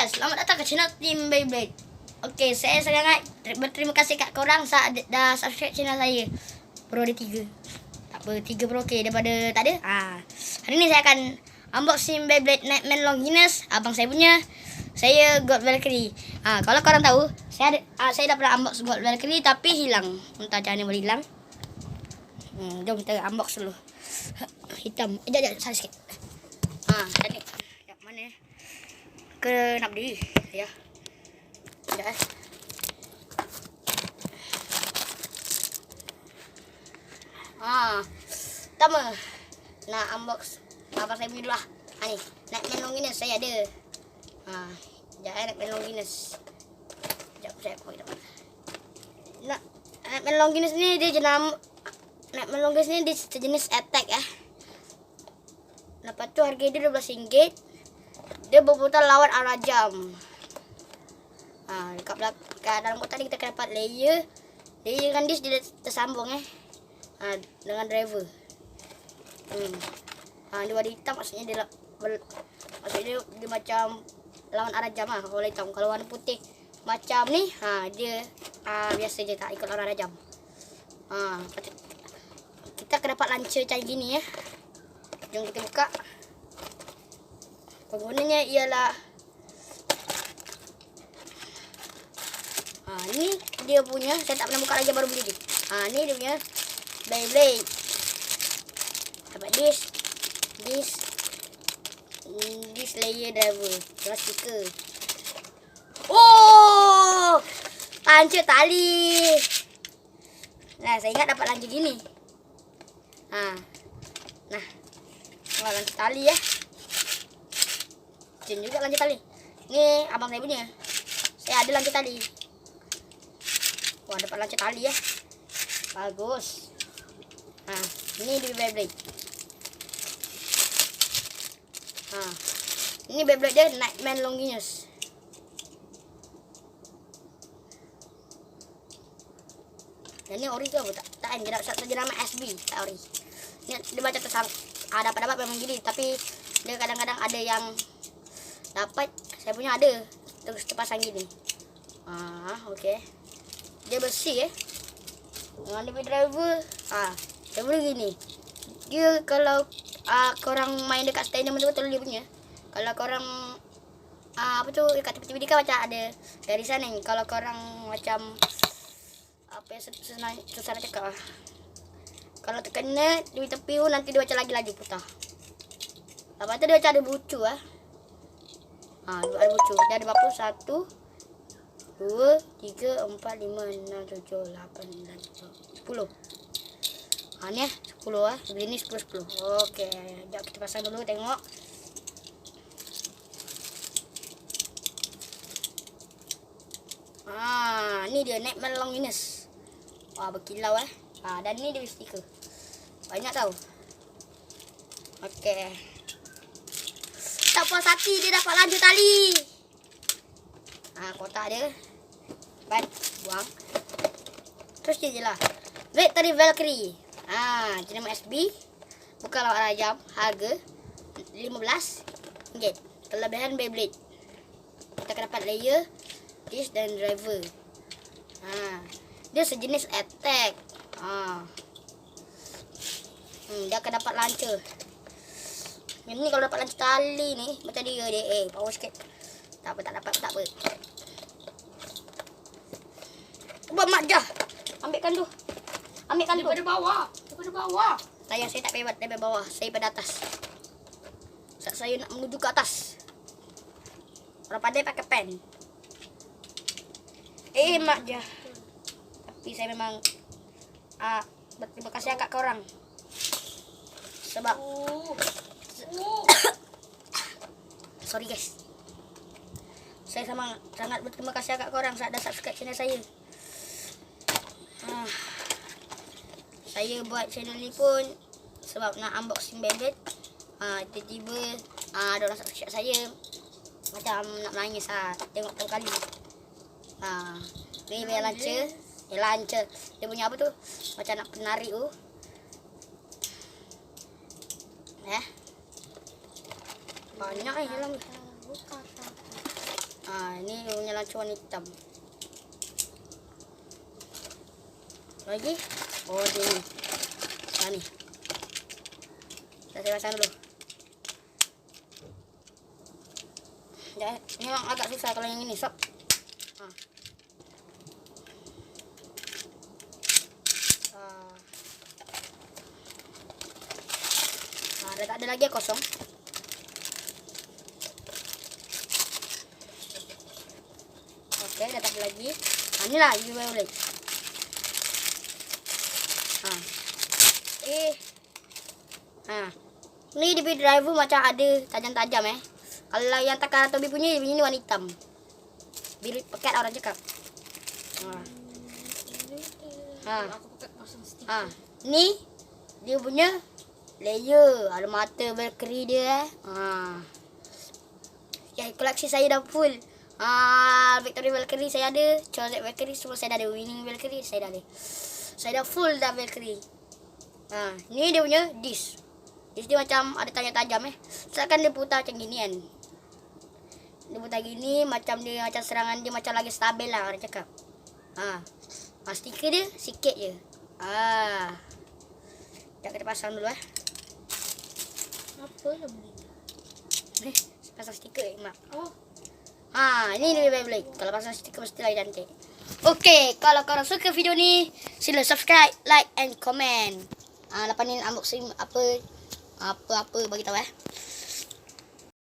guys, selamat datang ke channel Team Beyblade. Okey, saya sangat berterima kasih kat korang dah subscribe channel saya. Pro ada 3. Tak apa, 3 Pro okey daripada tak ada. Hari ni saya akan unboxing Beyblade Nightmare Longinus, abang saya punya. Saya God Valkyrie. Kalau korang tahu, saya dah pernah unbox God Valkyrie tapi hilang. Entah macam mana boleh hilang. Jom kita unbox dulu. Hitam. Sekejap, salah sikit. Tadi. Sekejap, mana? Nak berdiri. Ya. Sekejap. Pertama, nak unbox abang saya punya dulu lah. Ni, Nightmare Longinus saya ada. Sekejap, Nightmare Longinus. Sekejap, saya pakai depan. Nightmare Longinus ni dia Nightmare Longinus ni dia sejenis attack ya. Lepas tu harga dia RM12. Dia berputar lawan arah jam. Dekat dalam kotak ni kita akan dapat layer. Layer dengan disk dia tersambung dengan driver. Dia warna hitam maksudnya dia macam lawan arah jam warna hitam. Kalau warna putih macam ni dia biasa je, tak ikut arah jam. Kita akan dapat launcher macam gini ya. Jom kita buka. Penggunanya ialah ni dia punya, saya tak pernah buka lagi, baru beli ni. Ni dia punya Beyblade. Dapat this layer driver, plus stiker. Oh, lancur tali. Nah, saya ingat dapat lancur gini. Lancur tali ya. Jin juga lancur tali. Ni abang saya punya. Saya ada lancur tali. Wah, dapat lancur tali ya. Bagus. Ini dia Beyblade. Ini Beyblade dia Nightmare Longinus. Dan ni ori tu apa tak? Tak dia dapat nama SB, tak ori. Ni dia macam dapat memang gini, tapi dia kadang-kadang ada yang dapat. Saya punya ada terus terpasang gini. Okey. Dia bersih dengan dia driver. Driver gini. Dia kalau korang main dekat stadium betul-betul dia punya. Kalau korang apa tu dekat tepi-tepi dia kan macam ada garisan ni. Kalau korang macam apa yang susah nak cakap kalau terkena di tepi tu nanti dia macam lagi putar. Lepas tu dia macam ada bucu ada bucu. Dia ada berapa? 1 2 3 4 5 6 7 8 9 10. Ni 10 Beli ni 10. Okey, jap kita pasang dulu tengok. Ni dia Nightmare Longinus. Berkilau dan ni dia stiker. Banyak tau. Okey. Tak puas hati dia dapat lancur tali. Kotak dia. Buang. Terus dia je lah. Victory Valkyrie. Jenama SB. Bukan lawan arah jam. Harga RM15. Kelebihan Beyblade. Kita akan dapat layer, disk dan driver. Dia sejenis attack. Dia akan dapat launcher. Yang ni kalau dapat launcher tali ni macam dia power sikit. Tak apa. Ubah mak dah. Ambilkan tu. Daripada bawah. Saya tak payah daripada bawah. Saya pada atas. Saat saya nak menuju ke atas. Orang pandai pakai pen. Mak dah. Tapi saya memang berterima kasih kat korang. Sebab sorry guys. Saya sangat berterima kasih kat korang saat dah subscribe channel saya. Saya buat channel ni pun sebab nak unboxing Beyblade. Tiba-tiba ada orang subscribe saya. Macam nak menangis tengok tahu kali. Ni launcher. Launcher. Dia punya apa tu? Macam nak penarik tu. Banyak dalam. macam warna hitam. Lagi. Oh, dia ni. Ni. Saya pasang dulu. Ya, memang agak susah kalau yang ini, sob. Dah tak ada lagi yang kosong. Okey, dah tak ada lagi. Inilah giveaway. Ni DP driver macam ada tajam-tajam Kalau yang Takara Tobi punya ni warna hitam. Biru pekat orang cakap. Ni dia punya layer, ada mata Valkyrie dia Ya, koleksi saya dah full. Victory Valkyrie saya ada, Choset Valkyrie semua saya dah ada, Winning Valkyrie saya dah ada. Saya dah full dah Valkyrie. Ni dia punya disc. Disc dia macam ada tajam-tajam Seakan dia putar macam gini kan. Dia putar gini macam dia macam serangan dia macam lagi stabil lah orang cakap. Stiker dia sikit je. Sekejap kita pasang dulu Apa nama ni? Pasang stiker mak. Ini lebih baik. Kalau pasang stiker mesti lagi cantik. Okey, kalau korang suka video ni, sila subscribe, like and comment. Lepas ni unboxing apa bagi tahu